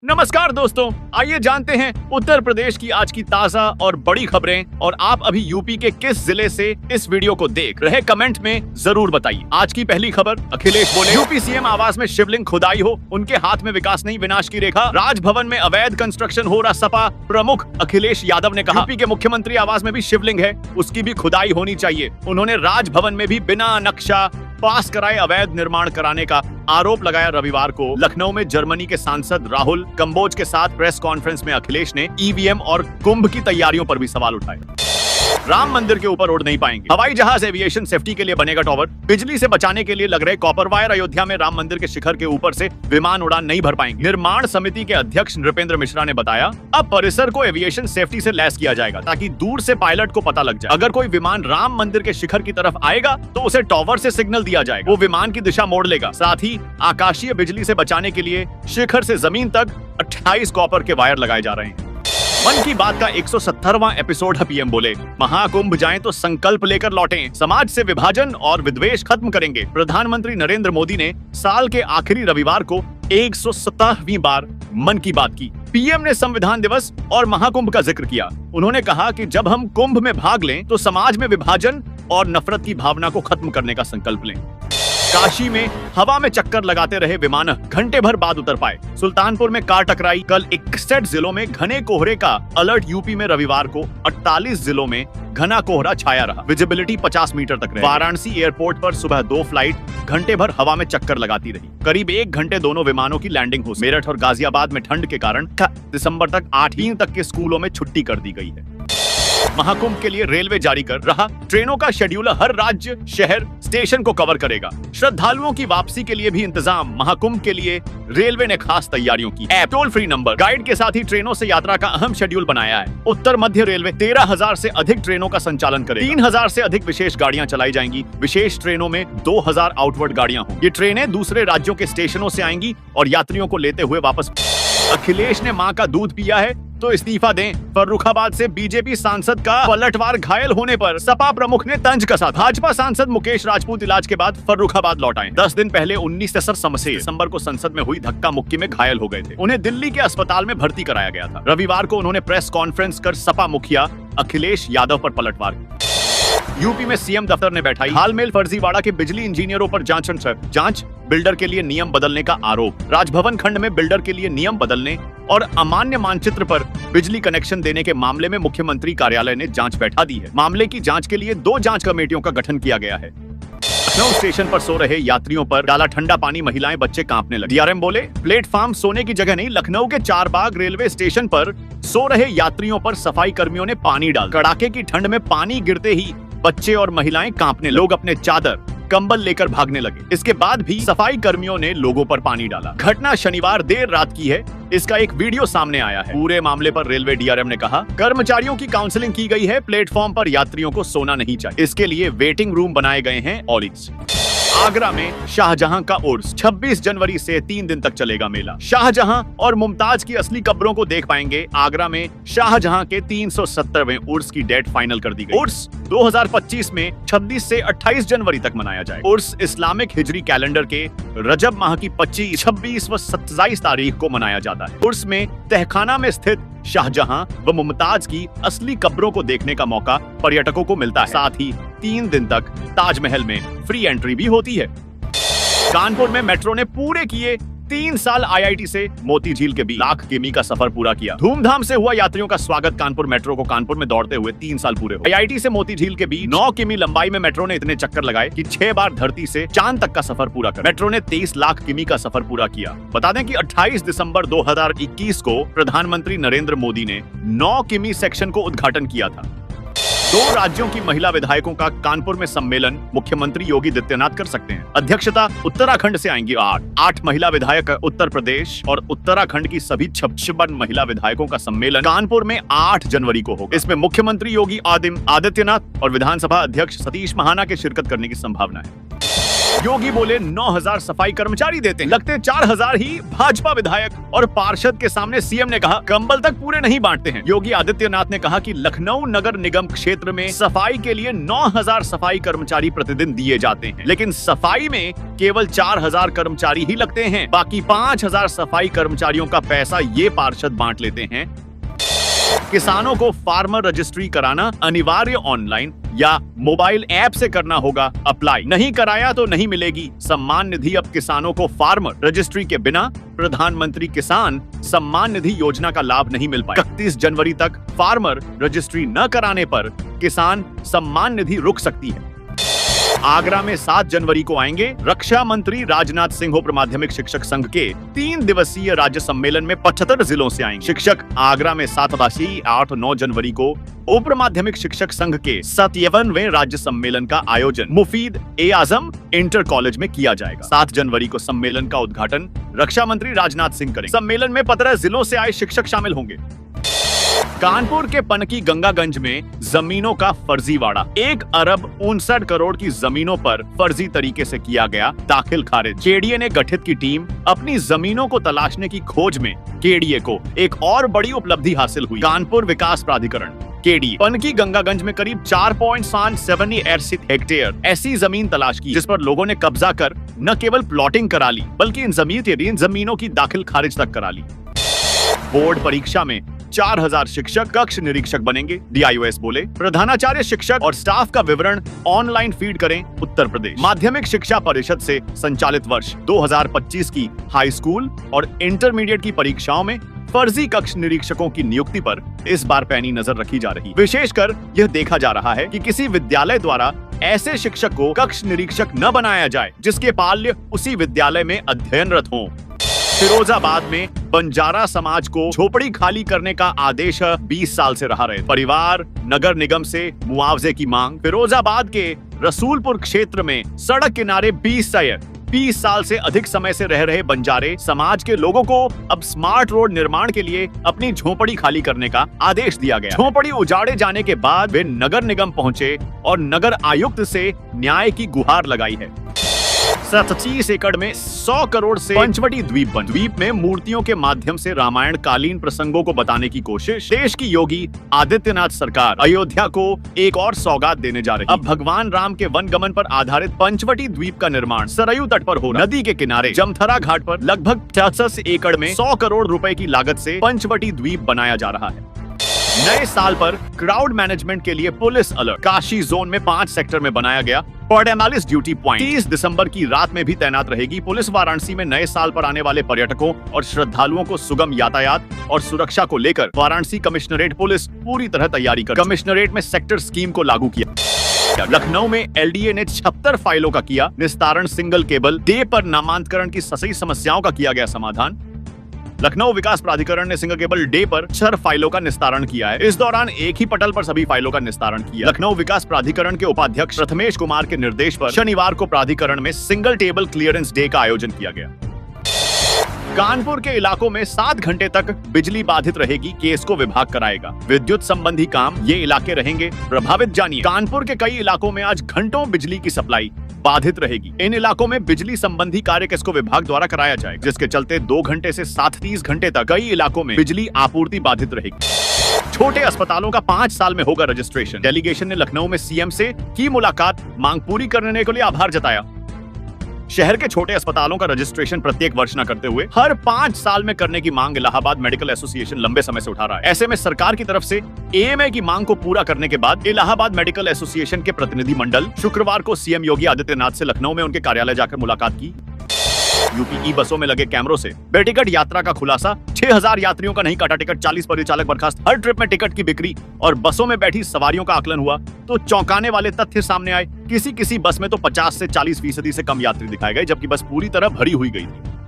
नमस्कार दोस्तों, आइए जानते हैं उत्तर प्रदेश की आज की ताजा और बड़ी खबरें। और आप अभी यूपी के किस जिले से इस वीडियो को देख रहे, कमेंट में जरूर बताइए। आज की पहली खबर, अखिलेश बोले यूपी सीएम आवास में शिवलिंग खुदाई हो, उनके हाथ में विकास नहीं विनाश की रेखा। राजभवन में अवैध कंस्ट्रक्शन हो रहा, सपा प्रमुख अखिलेश यादव ने कहा यूपी के मुख्यमंत्री आवास में भी शिवलिंग है, उसकी भी खुदाई होनी चाहिए। उन्होंने राजभवन में भी बिना नक्शा पास कराए अवैध निर्माण कराने का आरोप लगाया। रविवार को लखनऊ में जर्मनी के सांसद राहुल कंबोज के साथ प्रेस कॉन्फ्रेंस में अखिलेश ने ईवीएम और कुंभ की तैयारियों पर भी सवाल उठाए। राम मंदिर के ऊपर उड़ नहीं पाएंगे, हवाई जहाज एविएशन सेफ्टी के लिए बनेगा टॉवर। बिजली से बचाने के लिए लग रहे कॉपर वायर, अयोध्या में राम मंदिर के शिखर के ऊपर से विमान उड़ान नहीं भर पाएंगे। निर्माण समिति के अध्यक्ष नृपेंद्र मिश्रा ने बताया, अब परिसर को एविएशन सेफ्टी से लैस किया जाएगा ताकि दूर से पायलट को पता लग जाए। अगर कोई विमान राम मंदिर के शिखर की तरफ आएगा तो उसे टॉवर से सिग्नल दिया जाएगा, वो विमान की दिशा मोड़ लेगा। साथ ही आकाशीय बिजली से बचाने के लिए शिखर से जमीन तक 28 कॉपर के वायर लगाए जा रहे हैं। मन की बात का 170वां एपिसोड है। पीएम बोले महाकुंभ जाएं तो संकल्प लेकर लौटें, समाज से विभाजन और विद्वेष खत्म करेंगे। प्रधानमंत्री नरेंद्र मोदी ने साल के आखिरी रविवार को 117वीं बार मन की बात की। पीएम ने संविधान दिवस और महाकुंभ का जिक्र किया। उन्होंने कहा कि जब हम कुंभ में भाग लें तो समाज में विभाजन और नफरत की भावना को खत्म करने का संकल्प लें। काशी में हवा में चक्कर लगाते रहे विमान घंटे भर बाद उतर पाए। सुल्तानपुर में कार टकराई। कल 61 जिलों में घने कोहरे का अलर्ट। यूपी में रविवार को 48 जिलों में घना कोहरा छाया रहा, विजिबिलिटी 50 मीटर तक रही। वाराणसी एयरपोर्ट पर सुबह 2 फ्लाइट घंटे भर हवा में चक्कर लगाती रही। करीब 1 घंटे दोनों विमानों की लैंडिंग हो। मेरठ और गाजियाबाद में ठंड के कारण दिसंबर तक 8वीं तक के स्कूलों में छुट्टी कर दी गई है। महाकुंभ के लिए रेलवे जारी कर रहा ट्रेनों का शेड्यूल हर राज्य, शहर, स्टेशन को कवर करेगा। श्रद्धालुओं की वापसी के लिए भी इंतजाम। महाकुंभ के लिए रेलवे ने खास तैयारियों की। App, toll free number, guide के साथ ही ट्रेनों से यात्रा का अहम शेड्यूल बनाया है। उत्तर मध्य रेलवे 13,000 से अधिक ट्रेनों का संचालन करेगा। 3,000 से अधिक विशेष गाड़ियां चलाई जाएंगी। विशेष ट्रेनों में 2,000 आउटवर्ड गाड़ियां होंगी। ये ट्रेनें दूसरे राज्यों के स्टेशनों से आएंगी और यात्रियों को लेते हुए वापस। अखिलेश ने मां का दूध पिया है तो इस्तीफा दें। फर्रुखाबाद से बीजेपी सांसद का पलटवार, घायल होने पर सपा प्रमुख ने तंज कसा। भाजपा सांसद मुकेश राजपूत इलाज के बाद फर्रुखाबाद लौट आए। 10 दिन पहले 19 समसेर दिसंबर को संसद में हुई धक्का मुक्की में घायल हो गए थे। उन्हें दिल्ली के अस्पताल में भर्ती कराया गया था। रविवार को उन्होंने प्रेस कॉन्फ्रेंस कर सपा मुखिया अखिलेश यादव पर पलटवार। यूपी में सीएम दफ्तर ने बैठाई हालमेल फर्जीवाड़ा के बिजली इंजीनियरों पर जांच। बिल्डर के लिए नियम बदलने का आरोप। राजभवन खंड में बिल्डर के लिए नियम बदलने और अमान्य मानचित्र पर बिजली कनेक्शन देने के मामले में मुख्यमंत्री कार्यालय ने जांच बैठा दी है। मामले की जांच के लिए 2 जांच कमेटियों का गठन किया गया है। लखनऊ स्टेशन पर सो रहे यात्रियों पर डाला ठंडा पानी, महिलाएं बच्चे कांपने लगे। डीआरएम बोले प्लेटफॉर्म सोने की जगह नहीं। लखनऊ के चारबाग रेलवे स्टेशन पर सो रहे यात्रियों पर सफाई कर्मियों ने पानी डाला। कड़ाके की ठंड में पानी गिरते ही बच्चे और महिलाएं कांपने, लोग अपने चादर कंबल लेकर भागने लगे। इसके बाद भी सफाई कर्मियों ने लोगों पर पानी डाला। घटना शनिवार देर रात की है। इसका एक वीडियो सामने आया है। पूरे मामले पर रेलवे डीआरएम ने कहा कर्मचारियों की काउंसलिंग की गई है। प्लेटफॉर्म पर यात्रियों को सोना नहीं चाहिए, इसके लिए वेटिंग रूम बनाए गए हैं। ऑलिज आगरा में शाहजहां का उर्स 26 जनवरी से 3 दिन तक चलेगा मेला। शाहजहां और मुमताज की असली कब्रों को देख पाएंगे। आगरा में शाहजहां के 370वें उर्स की डेट फाइनल कर दी गई। उर्स 2025 में 26 से 28 जनवरी तक मनाया जाएगा। उर्स इस्लामिक हिजरी कैलेंडर के रजब माह की 25, 26 व 27 तारीख को मनाया जाता है। उर्स में तहखाना में स्थित शाहजहां व मुमताज की असली कब्रों को देखने का मौका पर्यटकों को मिलता है। साथ ही 3 दिन तक ताजमहल में फ्री एंट्री भी होती है। कानपुर में मेट्रो ने पूरे किए 3 साल आईआईटी से मोती झील के बीच लाख किमी का सफर पूरा किया। धूमधाम से हुआ यात्रियों का स्वागत। कानपुर मेट्रो को कानपुर में दौड़ते हुए 3 साल पूरे हुए। आईआईटी से मोती झील के बीच 9 किमी लंबाई में मेट्रो ने इतने चक्कर लगाए कि 6 बार धरती से चांद तक का सफर पूरा कर। मेट्रो ने 23 लाख किमी का सफर पूरा किया। बता दें कि 28 दिसंबर 2021 को प्रधानमंत्री नरेंद्र मोदी ने 9 किमी सेक्शन को उद्घाटन किया था। 2 राज्यों की महिला विधायकों का कानपुर में सम्मेलन मुख्यमंत्री योगी आदित्यनाथ कर सकते हैं। अध्यक्षता उत्तराखंड से आएंगी 8 महिला विधायक। उत्तर प्रदेश और उत्तराखंड की सभी 56 महिला विधायकों का सम्मेलन कानपुर में 8 जनवरी को होगा। इसमें मुख्यमंत्री योगी आदित्यनाथ और विधानसभा अध्यक्ष सतीश महाना के शिरकत करने की संभावना है। योगी बोले 9,000 सफाई कर्मचारी देते हैं, लगते 4,000 ही भाजपा विधायक और पार्षद के सामने सीएम ने कहा कंबल तक पूरे नहीं बांटते हैं। योगी आदित्यनाथ ने कहा कि लखनऊ नगर निगम क्षेत्र में सफाई के लिए 9,000 सफाई कर्मचारी प्रतिदिन दिए जाते हैं, लेकिन सफाई में केवल 4,000 कर्मचारी ही लगते हैं, बाकी 5,000 सफाई कर्मचारियों का पैसा ये पार्षद बांट लेते हैं। किसानों को फार्मर रजिस्ट्री कराना अनिवार्य ऑनलाइन या मोबाइल ऐप से करना होगा अप्लाई, नहीं कराया तो नहीं मिलेगी सम्मान निधि। अब किसानों को फार्मर रजिस्ट्री के बिना प्रधानमंत्री किसान सम्मान निधि योजना का लाभ नहीं मिल पाएगा। 31 जनवरी तक फार्मर रजिस्ट्री न कराने पर किसान सम्मान निधि रुक सकती है। आगरा में 7 जनवरी को आएंगे रक्षा मंत्री राजनाथ सिंह। उप माध्यमिक शिक्षक संघ के 3 दिवसीय राज्य सम्मेलन में 75 जिलों से आएंगे शिक्षक। आगरा में 7 आवासीय 8 और 9 जनवरी को उप माध्यमिक शिक्षक संघ के 57वें राज्य सम्मेलन का आयोजन मुफीद ए आजम इंटर कॉलेज में किया जाएगा। 7 जनवरी को सम्मेलन का उद्घाटन रक्षा मंत्री राजनाथ सिंह करेंगे। सम्मेलन में 15 जिलों से आए शिक्षक शामिल होंगे। कानपुर के पनकी गंगागंज में जमीनों का फर्जीवाड़ा। 1 अरब 59 करोड़ की जमीनों पर फर्जी तरीके से किया गया दाखिल खारिज। केडीए ने गठित की टीम अपनी जमीनों को तलाशने की खोज में केडीए को एक और बड़ी उपलब्धि हासिल हुई। कानपुर विकास प्राधिकरण केडीए पनकी गंगागंज में करीब 4.78 हेक्टेयर ऐसी जमीन तलाश की जिस पर लोगों ने कब्जा कर न केवल प्लॉटिंग करा ली बल्कि इन जमीनों की दाखिल खारिज तक करा ली। बोर्ड परीक्षा में 4,000 शिक्षक कक्ष निरीक्षक बनेंगे। डीआईओएस बोले प्रधानाचार्य शिक्षक और स्टाफ का विवरण ऑनलाइन फीड करें उत्तर प्रदेश। माध्यमिक शिक्षा परिषद से संचालित वर्ष 2025 की हाई स्कूल और इंटरमीडिएट की परीक्षाओं में फर्जी कक्ष निरीक्षकों की नियुक्ति पर इस बार पैनी नजर रखी जा रही। विशेषकर यह देखा जा रहा है कि किसी विद्यालय द्वारा ऐसे शिक्षक को कक्ष निरीक्षक न बनाया जाए जिसके बाल्य उसी विद्यालय में अध्ययनरत हों। फिरोजाबाद में बंजारा समाज को झोपड़ी खाली करने का आदेश 20 साल से रहा रहे। परिवार नगर निगम से मुआवजे की मांग। फिरोजाबाद के रसूलपुर क्षेत्र में सड़क किनारे 20 साल से अधिक समय से रह रहे बंजारे समाज के लोगों को अब स्मार्ट रोड निर्माण के लिए अपनी झोपड़ी खाली करने का आदेश दिया गया। झोपड़ी उजाड़े जाने के बाद वे नगर निगम पहुंचे और नगर आयुक्त से न्याय की गुहार लगाई है। 27 एकड़ में 100 करोड़ से पंचवटी द्वीप बन। द्वीप में मूर्तियों के माध्यम से रामायण कालीन प्रसंगों को बताने की कोशिश। देश की योगी आदित्यनाथ सरकार अयोध्या को एक और सौगात देने जा रही। अब भगवान राम के वनगमन पर आधारित पंचवटी द्वीप का निर्माण सरयू तट पर हो रहा। नदी के किनारे जमथरा घाट पर लगभग 66 एकड़ में 100 करोड़ रुपए की लागत से पंचवटी द्वीप बनाया जा रहा है। नए साल पर क्राउड मैनेजमेंट के लिए पुलिस अलर्ट। काशी जोन में 5 सेक्टर में बनाया गया पॉडेमालिस ड्यूटी पॉइंट 30 दिसंबर की रात में भी तैनात रहेगी। पुलिस वाराणसी में नए साल पर आने वाले पर्यटकों और श्रद्धालुओं को सुगम यातायात और सुरक्षा को लेकर वाराणसी कमिश्नरेट पुलिस पूरी तरह तैयारी कर। कमिश्नरेट में सेक्टर स्कीम को लागू किया। लखनऊ में एलडीए ने 76 फाइलों का किया निस्तारण। सिंगल केबल डे पर नामांतरण की सही समस्याओं का किया गया समाधान। लखनऊ विकास प्राधिकरण ने सिंगल केबल डे पर 6 फाइलों का निस्तारण किया है। इस दौरान एक ही पटल पर सभी फाइलों का निस्तारण किया। लखनऊ विकास प्राधिकरण के उपाध्यक्ष प्रथमेश कुमार के निर्देश पर शनिवार को प्राधिकरण में सिंगल टेबल क्लियरेंस डे का आयोजन किया गया। कानपुर के इलाकों में 7 घंटे तक बिजली बाधित रहेगी, केस को विभाग कराएगा। विद्युत संबंधी काम ये इलाके रहेंगे प्रभावित। जानिए कानपुर के कई इलाकों में आज घंटों बिजली की सप्लाई बाधित रहेगी। इन इलाकों में बिजली संबंधी कार्य किसको विभाग द्वारा कराया जाएगा, जिसके चलते 2 घंटे से 7:30 घंटे तक कई इलाकों में बिजली आपूर्ति बाधित रहेगी। छोटे अस्पतालों का 5 साल में होगा रजिस्ट्रेशन। डेलीगेशन ने लखनऊ में सीएम से की मुलाकात, मांग पूरी करने के लिए आभार जताया। शहर के छोटे अस्पतालों का रजिस्ट्रेशन प्रत्येक वर्ष न करते हुए हर 5 साल में करने की मांग इलाहाबाद मेडिकल एसोसिएशन लंबे समय से उठा रहा है। ऐसे में सरकार की तरफ से एएमए की मांग को पूरा करने के बाद इलाहाबाद मेडिकल एसोसिएशन के प्रतिनिधि मंडल शुक्रवार को सीएम योगी आदित्यनाथ से लखनऊ में उनके कार्यालय जाकर मुलाकात की। यूपी की बसों में लगे कैमरों से बेटिकट यात्रा का खुलासा। 6000 यात्रियों का नहीं काटा टिकट, 40 परिचालक बर्खास्त। हर ट्रिप में टिकट की बिक्री और बसों में बैठी सवारियों का आकलन हुआ तो चौंकाने वाले तथ्य सामने आए। किसी बस में तो 50 से 40% से कम यात्री दिखाए गए, जबकि बस पूरी तरह भरी हुई गई थी।